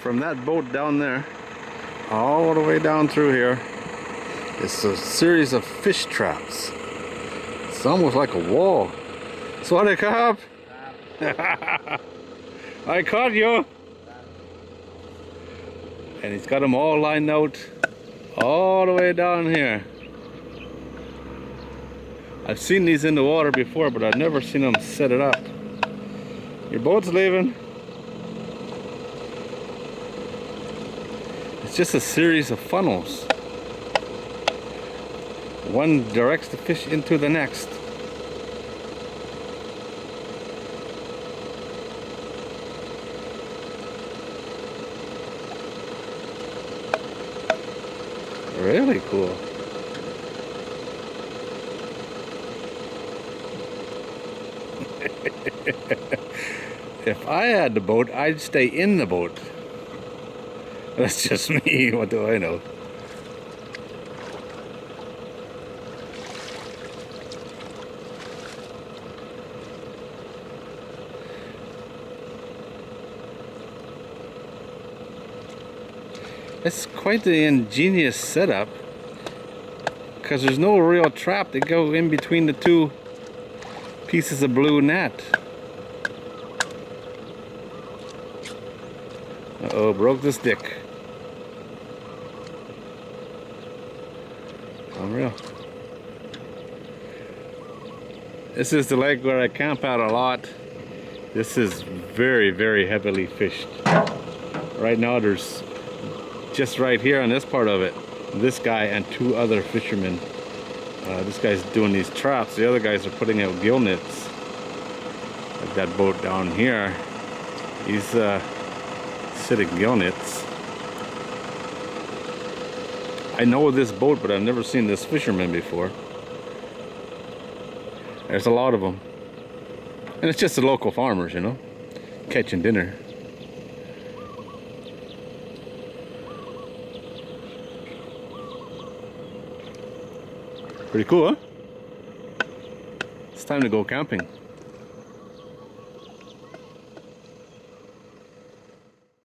from that boat down there all the way down through here. It's a series of fish traps. It's almost like a wall. Sorry, Cap. I caught you. And he's got them all lined out all the way down here. I've seen these in the water before, but I've never seen them set it up. Your boat's leaving. It's just a series of funnels. One directs the fish into the next. Really cool. If I had the boat, I'd stay in the boat. That's just me. What do I know? It's quite the ingenious setup, because there's no real trap to go in between the two pieces of blue net. Uh-oh, broke the stick. Unreal. This is the lake where I camp out a lot. This is very, very heavily fished. Right now there's just right here on this part of it, this guy and two other fishermen. This guy's doing these traps. The other guys are putting out gill nets. Like that boat down here, he's sitting gill nets. I know this boat, but I've never seen this fisherman before. There's a lot of them, and it's just the local farmers, you know, catching dinner. Pretty cool, huh? It's time to go camping.